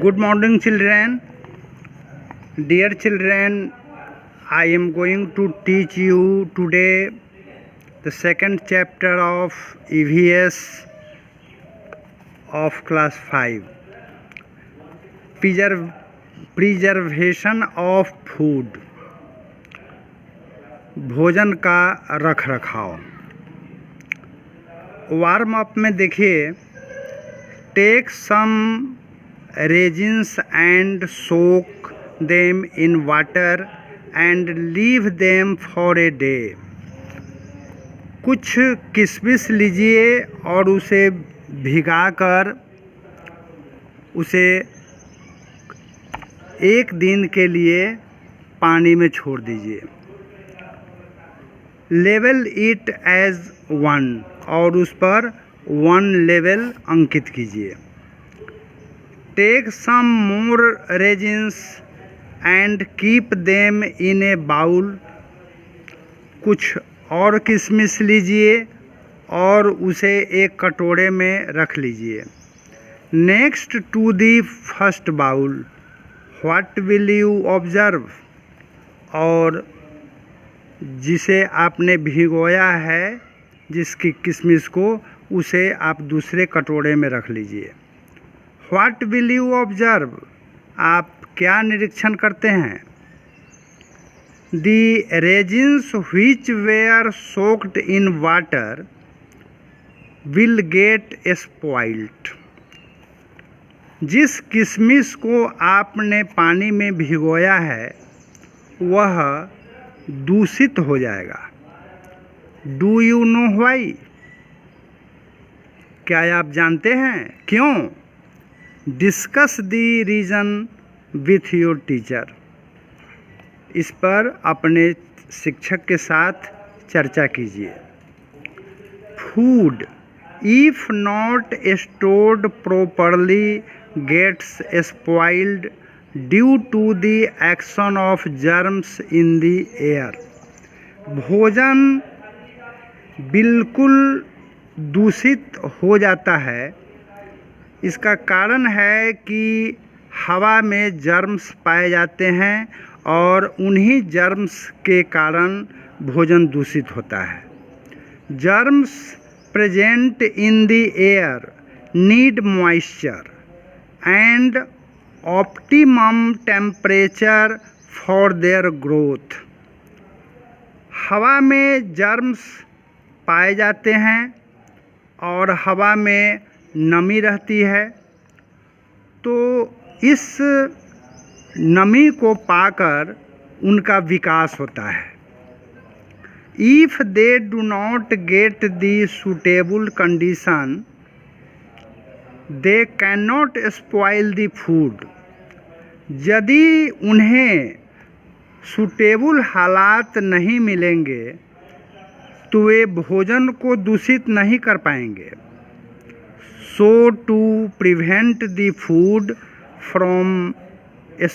Good morning, children. Dear children, I am going to teach you today the second chapter of EVS of class 5. Preservation of food. भोजन का रख रखाव। Warm up में देखिए, take some raisins and soak them in water and leave them for a day। कुछ किशमिश लीजिए और उसे भिगाकर उसे एक दिन के लिए पानी में छोड़ दीजिए। लेवल इट एज 1 और उस पर 1 लेवल अंकित कीजिए। Take some more raisins and keep them in a bowl. कुछ और किशमिश लीजिए और उसे एक कटोरे में रख लीजिए। Next to the first bowl what will you observe. और जिसे आपने भिगोया है, जिसकी किशमिश को, उसे आप दूसरे कटोरे में रख लीजिए। What will you observe? आप क्या निरीक्षण करते हैं? The raisins which were soaked in water will get spoiled। जिस किशमिश को आपने पानी में भिगोया है वह दूषित हो जाएगा। Do you know why? क्या आप जानते हैं क्यों? Discuss the reason with your teacher. इस पर अपने शिक्षक के साथ चर्चा कीजिए। Food if not stored properly gets spoiled due to the action of germs in the air. भोजन बिल्कुल दूषित हो जाता है। इसका कारण है कि हवा में जर्म्स पाए जाते हैं और उन्हीं जर्म्स के कारण भोजन दूषित होता है। Germs present in the air need moisture and optimum temperature for their growth. हवा में जर्म्स पाए जाते हैं और हवा में नमी रहती है, तो इस नमी को पाकर उनका विकास होता है। If they do not get the suitable condition they can not spoil the food. यदि उन्हें सूटेबल हालात नहीं मिलेंगे तो वे भोजन को दूषित नहीं कर पाएंगे। So to prevent the food from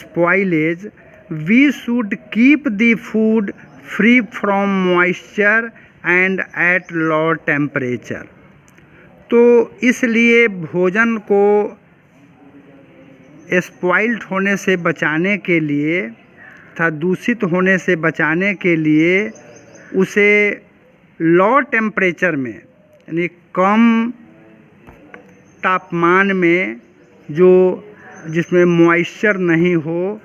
spoilage, we should keep the food free from moisture and at low temperature। तो इसलिए भोजन को स्पॉइल्ड होने से बचाने के लिए तथा दूषित होने से बचाने के लिए उसे लो टेम्परेचर में, यानी कम तापमान में, जो जिसमें मॉइस्चर नहीं हो,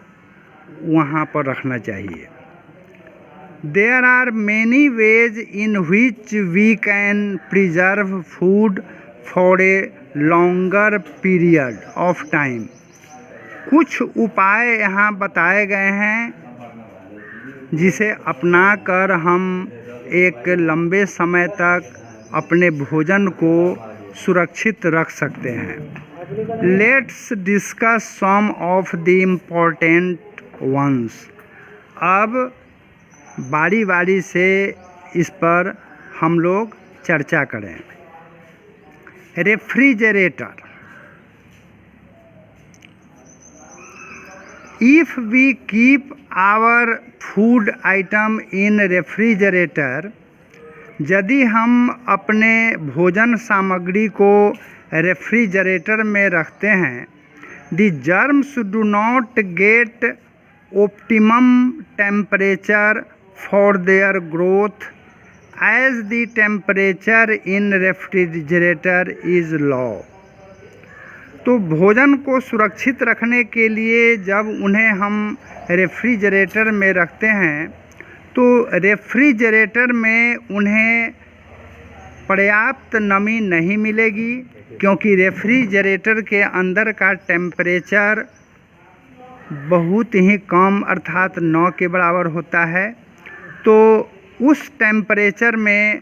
वहाँ पर रखना चाहिए। There are many ways in which we can preserve food for a longer period of time. कुछ उपाय यहाँ बताए गए हैं जिसे अपनाकर हम एक लंबे समय तक अपने भोजन को सुरक्षित रख सकते हैं। Let's discuss some of the important ones. अब बारी बारी से इस पर हम लोग चर्चा करें। Refrigerator. If we keep our food item in refrigerator, यदि हम अपने भोजन सामग्री को रेफ्रिजरेटर में रखते हैं The germs do not get optimum temperature for their growth as the temperature in refrigerator is low. तो भोजन को सुरक्षित रखने के लिए जब उन्हें हम रेफ्रिजरेटर में रखते हैं तो रेफ्रिजरेटर में उन्हें पर्याप्त नमी नहीं मिलेगी, क्योंकि रेफ्रिजरेटर के अंदर का टेम्परेचर बहुत ही कम अर्थात 9 के बराबर होता है। तो उस टेम्परेचर में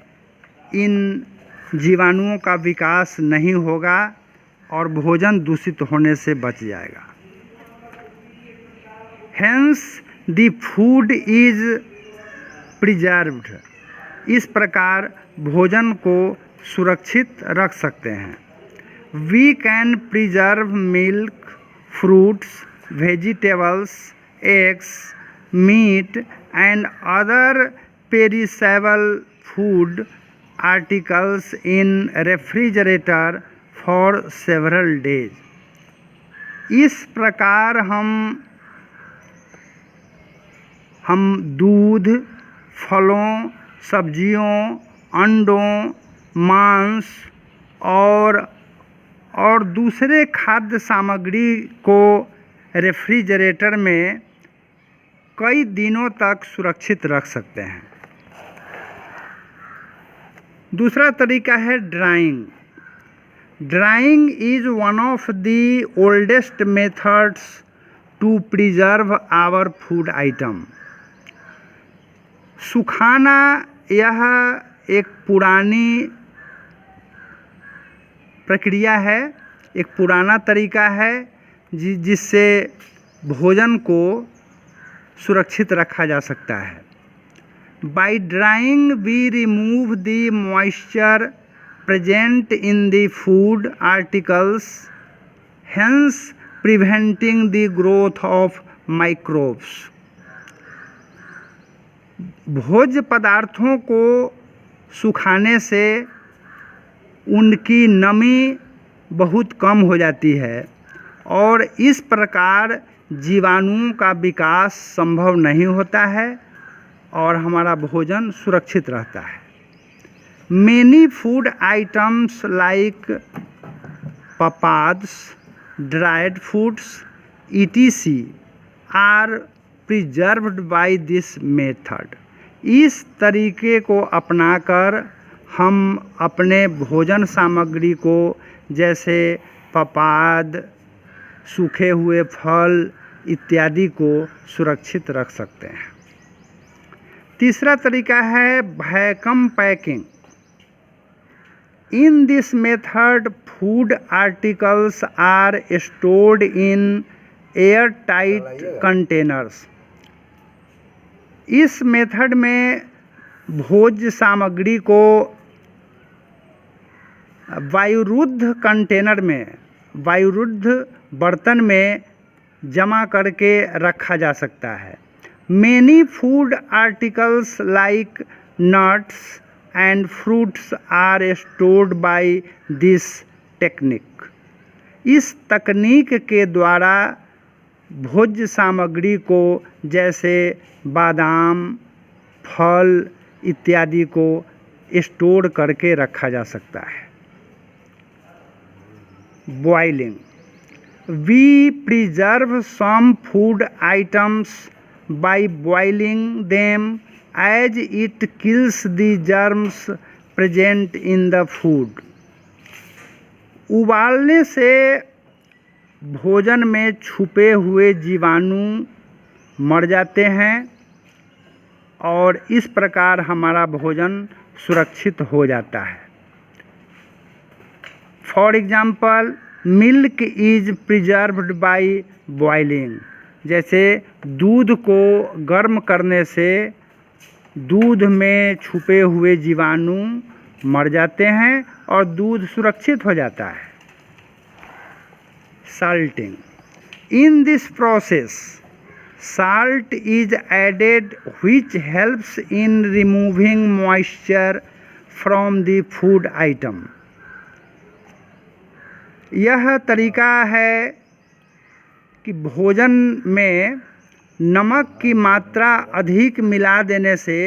इन जीवाणुओं का विकास नहीं होगा और भोजन दूषित होने से बच जाएगा। Hence the food is preserved. इस प्रकार भोजन को सुरक्षित रख सकते हैं। We can preserve milk, fruits, vegetables, eggs, meat and other perishable food articles in refrigerator for several days. इस प्रकार हम दूध, फलों, सब्जियों, अंडों, मांस और दूसरे खाद्य सामग्री को रेफ्रिजरेटर में कई दिनों तक सुरक्षित रख सकते हैं। दूसरा तरीका है drawing. Drying is one of the oldest methods to preserve our food item. सुखाना यह एक पुरानी प्रक्रिया है, एक पुराना तरीका है जिससे भोजन को सुरक्षित रखा जा सकता है। By drying we remove the moisture present in the food articles, hence preventing the growth of microbes. भोज्य पदार्थों को सुखाने से उनकी नमी बहुत कम हो जाती है और इस प्रकार जीवाणुओं का विकास संभव नहीं होता है और हमारा भोजन सुरक्षित रहता है। Many food items like papads, dried foods, etc. are preserved by this method. इस तरीके को अपनाकर हम अपने भोजन सामग्री को जैसे पपाद, सूखे हुए फल इत्यादि को सुरक्षित रख सकते हैं। तीसरा तरीका है vacuum packing. In this method, food articles are stored in airtight containers. इस मेथड में भोज्य सामग्री को वायुरुद्ध कंटेनर में, वायुरुद्ध बर्तन में जमा करके रखा जा सकता है। Many food articles like nuts and fruits are stored by this technique. इस तकनीक के द्वारा भोज्य सामग्री को जैसे बादाम, फल इत्यादि को स्टोर करके रखा जा सकता है। Boiling. We preserve some food items by boiling them as it kills the germs present in the food. उबालने से भोजन में छुपे हुए जीवाणु मर जाते हैं और इस प्रकार हमारा भोजन सुरक्षित हो जाता है। For example, milk is preserved by boiling. जैसे दूध को गर्म करने से दूध में छुपे हुए जीवाणु मर जाते हैं और दूध सुरक्षित हो जाता है। Salting. In this process, salt is added which helps in removing moisture from the food item. यह तरीका है कि भोजन में नमक की मात्रा अधिक मिला देने से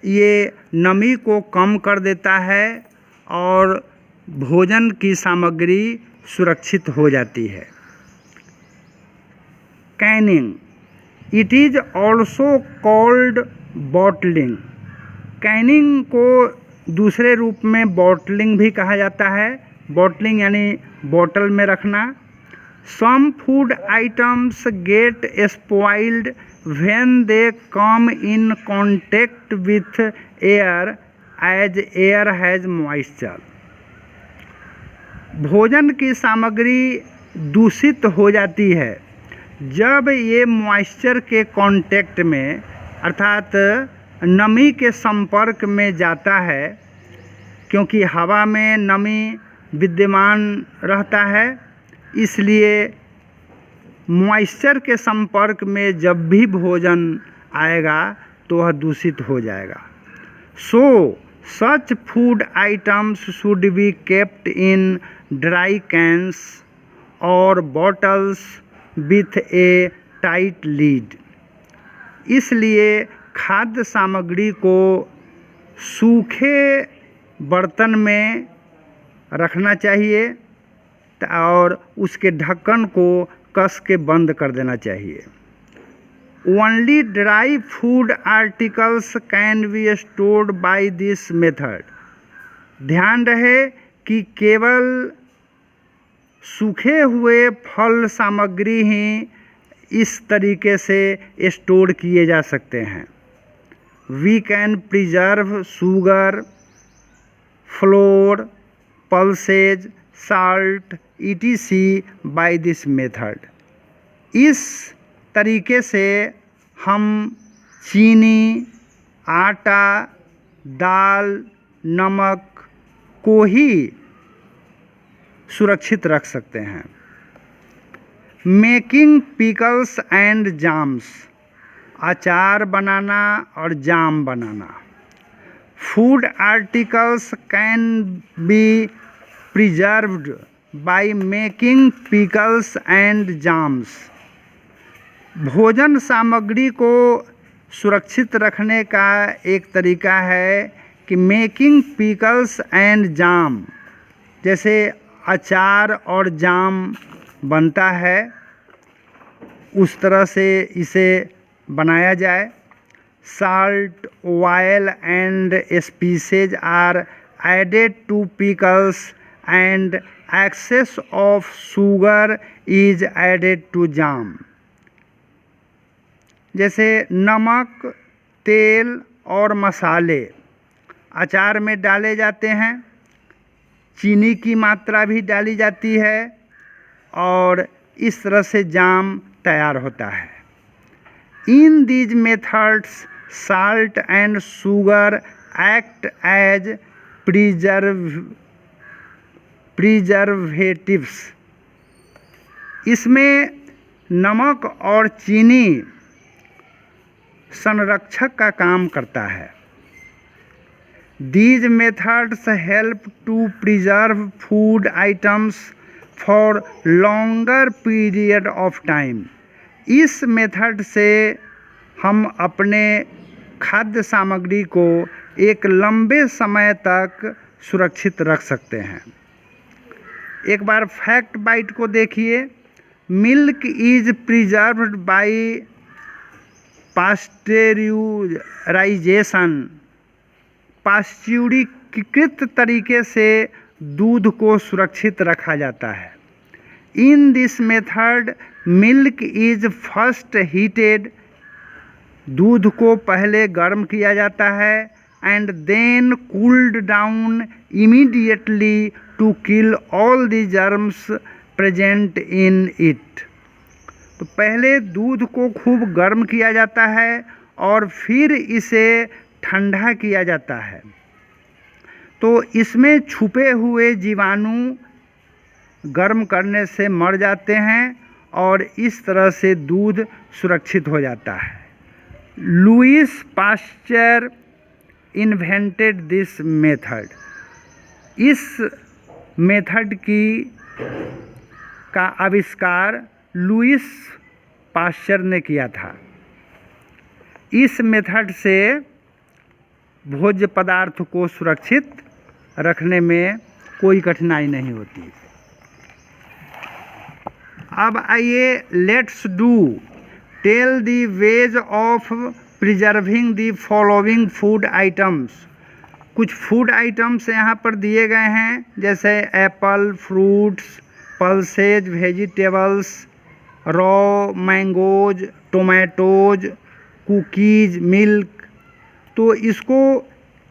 ये नमी को कम कर देता है और भोजन की सामग्री सुरक्षित हो जाती है। Canning, it is also called bottling. Canning को दूसरे रूप में बॉटलिंग भी कहा जाता है। बॉटलिंग यानी बोतल में रखना। Some food items get spoiled when they come in contact with air as air has moisture. भोजन की सामग्री दूषित हो जाती है जब ये मॉइस्चर के कांटेक्ट में अर्थात नमी के संपर्क में जाता है, क्योंकि हवा में नमी विद्यमान रहता है, इसलिए मॉइस्चर के संपर्क में जब भी भोजन आएगा तो वह दूषित हो जाएगा। So such food items should be kept in dry cans और bottles with a tight lid. इसलिए खाद्य सामग्री को सूखे बर्तन में रखना चाहिए और उसके ढक्कन को कस के बंद कर देना चाहिए। Only dry food articles can be stored bye this method. ध्यान रहे कि केवल सूखे हुए फल सामग्री ही इस तरीके से स्टोर किए जा सकते हैं। We can preserve sugar, flour, pulses, salt etc by this method. इस तरीके से हम चीनी, आटा, दाल, नमक को ही सुरक्षित रख सकते हैं। मेकिंग पिकल्स एंड जाम्स, अचार बनाना और जाम बनाना। Food articles can be preserved by making pickles and jams. भोजन सामग्री को सुरक्षित रखने का एक तरीका है कि मेकिंग पिकल्स एंड जाम, जैसे अचार और जाम बनता है उस तरह से इसे बनाया जाए। Salt, oil and spices are added to pickles and excess of sugar is added to jam. जैसे नमक, तेल और मसाले अचार में डाले जाते हैं, चीनी की मात्रा भी डाली जाती है और इस तरह से जाम तैयार होता है। In these methods salt and sugar act as preservatives. इसमें नमक और चीनी संरक्षक का काम करता है। These methods help to preserve food items for longer period of time. इस मेथड से हम अपने खाद्य सामग्री को एक लंबे समय तक सुरक्षित रख सकते हैं। एक बार फैक्ट बाइट को देखिए। Milk is preserved by pasteurisation. पाश्चुरीकृत तरीके से दूध को सुरक्षित रखा जाता है। In this method milk is first heated. दूध को पहले गर्म किया जाता है and then cooled down immediately to kill all the germs present in it. तो पहले दूध को खूब गर्म किया जाता है और फिर इसे ठंडा किया जाता है, तो इसमें छुपे हुए जीवाणु गर्म करने से मर जाते हैं और इस तरह से दूध सुरक्षित हो जाता है। Lewis pasture invented this method. इस मेथड का आविष्कार लुईस पाश्चर ने किया था। इस मेथड से भोज्य पदार्थ को सुरक्षित रखने में कोई कठिनाई नहीं होती। अब आइए let's do tell the ways of preserving the following food items. कुछ फूड आइटम्स यहाँ पर दिए गए हैं, जैसे apple, fruits, pulses, vegetables, raw mangoes, tomatoes, cookies, milk. तो इसको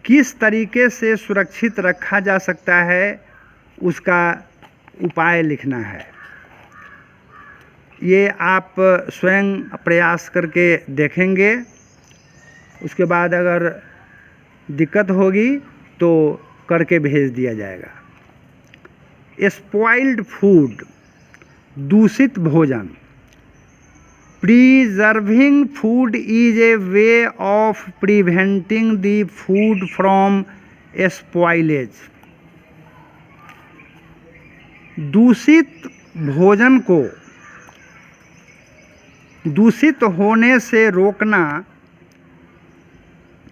किस तरीके से सुरक्षित रखा जा सकता है उसका उपाय लिखना है। ये आप स्वयं प्रयास करके देखेंगे, उसके बाद अगर दिक्कत होगी तो करके भेज दिया जाएगा। स्पॉइल्ड फूड, दूषित भोजन। Preserving food is a way of preventing the food from spoilage. दूषित भोजन को दूषित होने से रोकना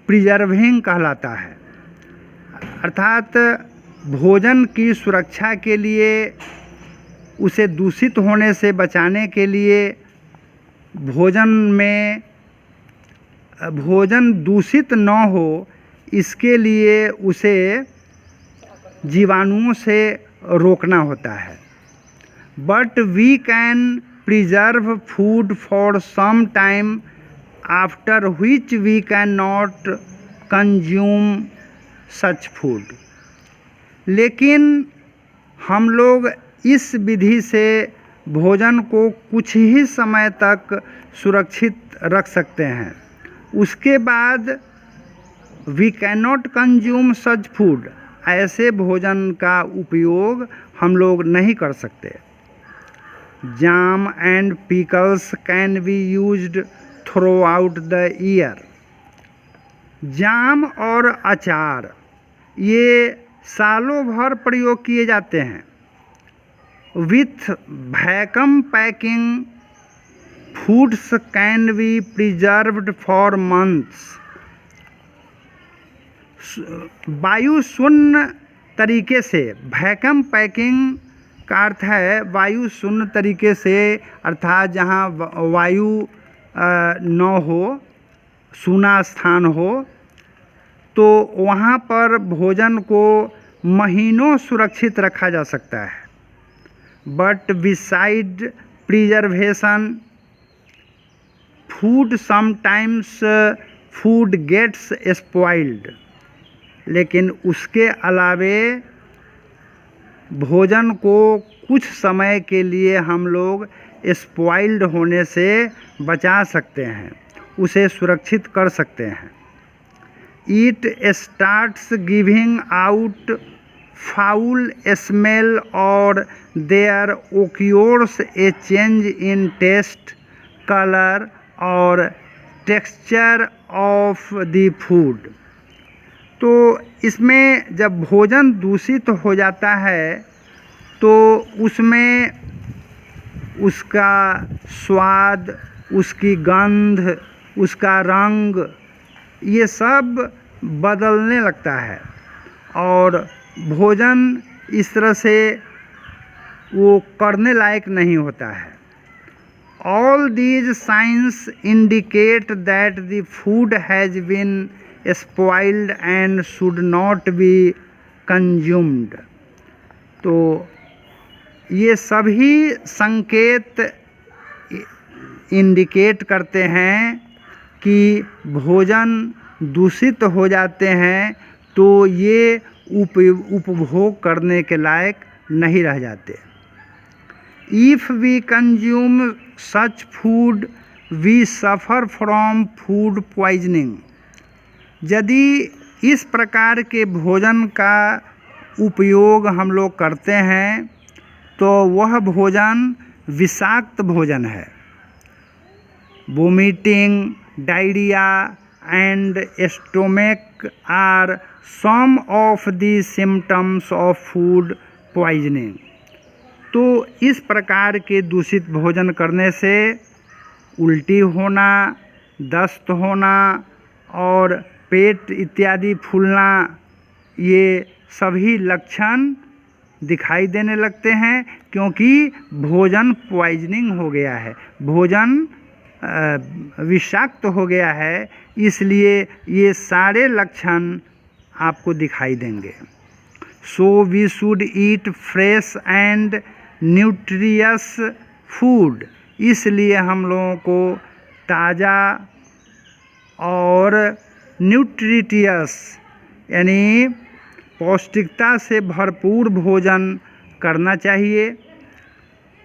प्रिजर्विंग कहलाता है। अर्थात भोजन की सुरक्षा के लिए, उसे दूषित होने से बचाने के लिए, भोजन दूषित न हो इसके लिए उसे जीवाणुओं से रोकना होता है। But we can preserve food for some time after which we cannot consume such food। लेकिन हम लोग इस विधि से भोजन को कुछ ही समय तक सुरक्षित रख सकते हैं, उसके बाद we cannot consume such food, ऐसे भोजन का उपयोग हम लोग नहीं कर सकते। Jam and pickles can be used throughout the year. Jam और अचार ये सालों भर प्रयोग किए जाते हैं। With vacuum packing foods can be preserved for months. वायु शून्य तरीके से, वैक्यूम पैकिंग का अर्थ है वायु शून्य तरीके से, अर्थात जहाँ वायु न हो, सूना स्थान हो, तो वहाँ पर भोजन को महीनों सुरक्षित रखा जा सकता है। But beside preservation food sometimes food gets spoiled. लेकिन उसके अलावे भोजन को कुछ समय के लिए हम लोग स्पॉइल्ड होने से बचा सकते हैं, उसे सुरक्षित कर सकते हैं। It starts giving out foul smell और there occurs a change in taste, colour और टेक्सचर ऑफ द फूड। तो इसमें जब भोजन दूषित हो जाता है तो उसमें उसका स्वाद, उसकी गंध, उसका रंग, ये सब बदलने लगता है और भोजन इस तरह से वो करने लायक नहीं होता है। All these signs indicate that the food has been spoiled and should not be consumed. तो ये सभी संकेत इंडिकेट करते हैं कि भोजन दूषित हो जाते हैं तो ये उपभोग करने के लायक नहीं रह जाते। If we consume such food we suffer from food poisoning. यदि इस प्रकार के भोजन का उपयोग हम लोग करते हैं तो वह भोजन विषाक्त भोजन है। Vomiting, diarrhoea and stomach are some of the symptoms of food poisoning. तो इस प्रकार के दूषित भोजन करने से उल्टी होना, दस्त होना और पेट इत्यादि फूलना, ये सभी लक्षण दिखाई देने लगते हैं, क्योंकि भोजन पॉइजनिंग हो गया है, भोजन विषाक्त हो गया है, इसलिए ये सारे लक्षण आपको दिखाई देंगे। So we should eat fresh and nutritious food, इसलिए हम लोगों को ताज़ा और न्यूट्रिटियस यानी पौष्टिकता से भरपूर भोजन करना चाहिए,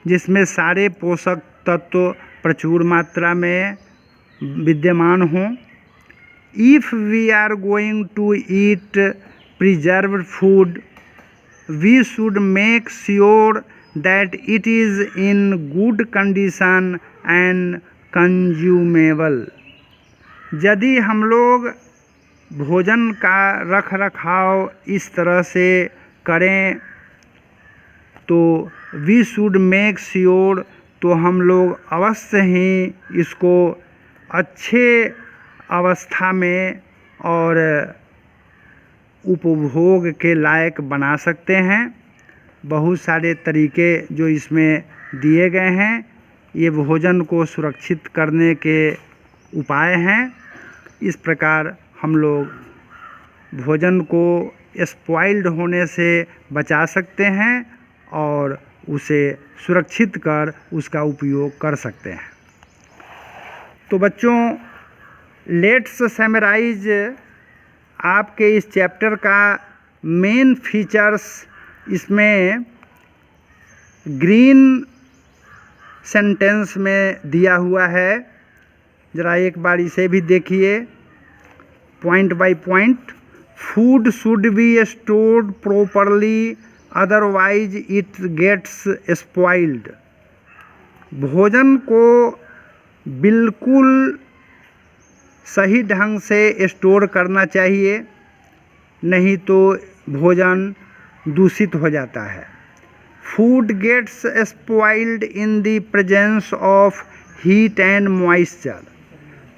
जिसमें सारे पोषक तत्व प्रचुर मात्रा में विद्यमान हों। If we are going to eat preserved food, we should make sure that it is in good condition and consumable। यदि हम लोग भोजन का रख रखाव इस तरह से करें तो वी शुड मेक श्योर, तो हम लोग अवश्य ही इसको अच्छे अवस्था में और उपभोग के लायक बना सकते हैं। बहुत सारे तरीके जो इसमें दिए गए हैं, ये भोजन को सुरक्षित करने के उपाय हैं। इस प्रकार हम लोग भोजन को स्पॉइल्ड होने से बचा सकते हैं और उसे सुरक्षित कर उसका उपयोग कर सकते हैं। तो बच्चों, लेट्स समराइज आपके इस चैप्टर का मेन फीचर्स। इसमें ग्रीन सेंटेंस में दिया हुआ है, ज़रा एक बार इसे भी देखिए point by point. Food should be stored properly, otherwise it gets spoiled. भोजन को बिल्कुल सही ढंग से स्टोर करना चाहिए, नहीं तो भोजन दूषित हो जाता है। Food gets spoiled in the presence of heat and moisture.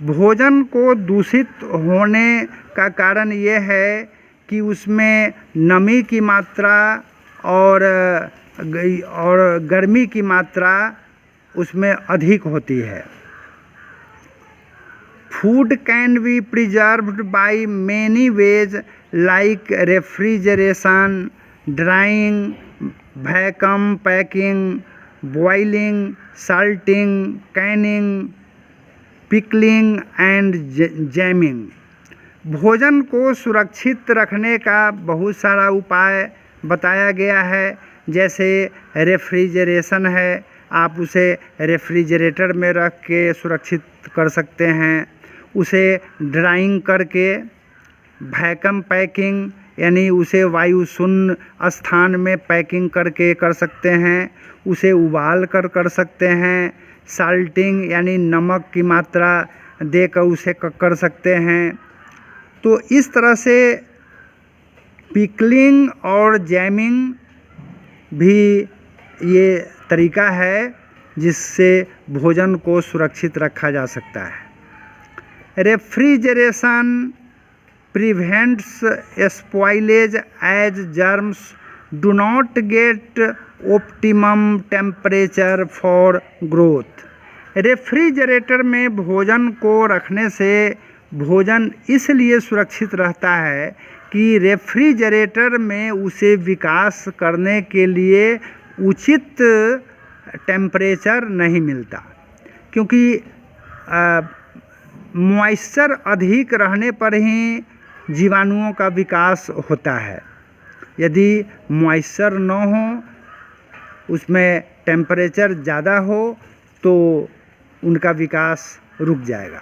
भोजन को दूषित होने का कारण यह है कि उसमें नमी की मात्रा और गर्मी की मात्रा उसमें अधिक होती है। Food can be preserved by many ways like refrigeration, drawing, vacuum packing, boiling, salting, Canning, pickling and jamming. भोजन को सुरक्षित रखने का बहुत सारा उपाय बताया गया है, जैसे रेफ्रिजरेशन है, आप उसे रेफ्रिजरेटर में रख के सुरक्षित कर सकते हैं। उसे ड्राइंग करके, वैक्यूम पैकिंग यानी उसे वायु शून्य स्थान में पैकिंग करके कर सकते हैं। उसे उबाल कर सकते हैं। साल्टिंग यानी नमक की मात्रा देकर उसे कर सकते हैं। तो इस तरह से पिकलिंग और जैमिंग भी ये तरीका है जिससे भोजन को सुरक्षित रखा जा सकता है। Refrigeration prevents spoilage as germs do not get optimum temperature for growth. Refrigerator में भोजन को रखने से भोजन इसलिए सुरक्षित रहता है कि रेफ्रिजरेटर में उसे विकास करने के लिए उचित टेम्परेचर नहीं मिलता, क्योंकि मॉइस्चर अधिक रहने पर ही जीवाणुओं का विकास होता है। यदि मॉइस्चर न हो, उसमें टेम्परेचर ज़्यादा हो, तो उनका विकास रुक जाएगा।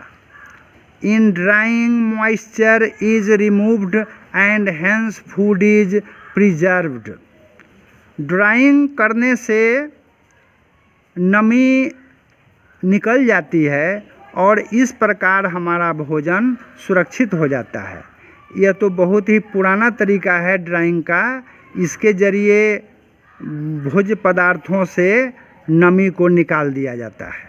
In drying moisture is removed and hence food is preserved. Drying करने से नमी निकल जाती है और इस प्रकार हमारा भोजन सुरक्षित हो जाता है। यह तो बहुत ही पुराना तरीका है ड्राइंग का। इसके ज़रिए भोज्य पदार्थों से नमी को निकाल दिया जाता है।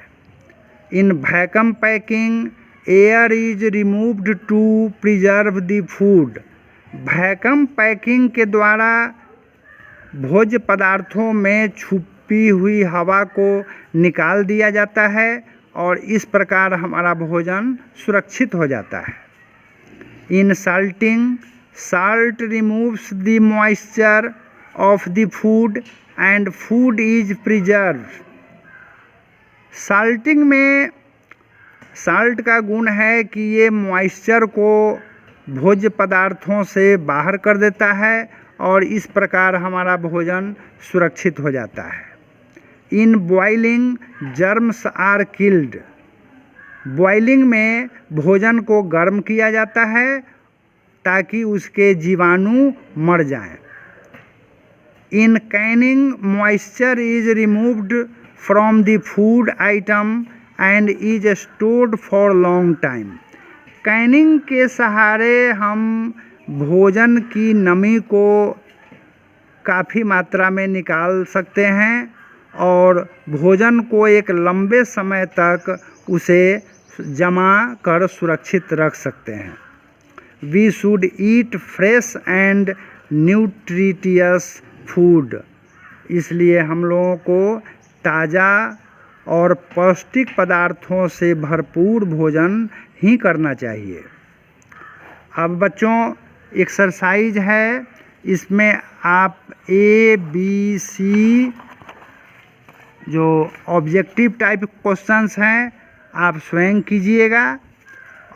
In vacuum packing air is removed to preserve the food. Vacuum packing के द्वारा भोज्य पदार्थों में छुपी हुई हवा को निकाल दिया जाता है और इस प्रकार हमारा भोजन सुरक्षित हो जाता है। इन salting salt removes the moisture of the food and food is preserved। Salting में साल्ट का गुण है कि ये मॉइस्चर को भोज्य पदार्थों से बाहर कर देता है और इस प्रकार हमारा भोजन सुरक्षित हो जाता है। In boiling germs are killed. Boiling में भोजन को गर्म किया जाता है ताकि उसके जीवाणु मर जाएं। In canning moisture is removed from the food item and is stored for long time. Canning के सहारे हम भोजन की नमी को काफ़ी मात्रा में निकाल सकते हैं और भोजन को एक लंबे समय तक उसे जमा कर सुरक्षित रख सकते हैं। We should eat fresh and nutritious food। इसलिए हम लोगों को ताज़ा और पौष्टिक पदार्थों से भरपूर भोजन ही करना चाहिए। अब बच्चों एक्सरसाइज है, इसमें आप ABC जो ऑब्जेक्टिव टाइप क्वेश्चंस हैं आप स्वयं कीजिएगा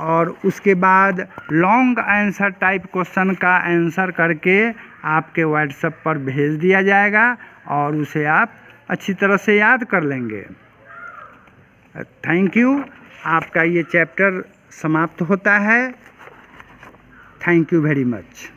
और उसके बाद लॉन्ग आंसर टाइप क्वेश्चन का आंसर करके आपके व्हाट्सएप पर भेज दिया जाएगा और उसे आप अच्छी तरह से याद कर लेंगे। Thank you. आपका ये चैप्टर समाप्त होता है। Thank you very much.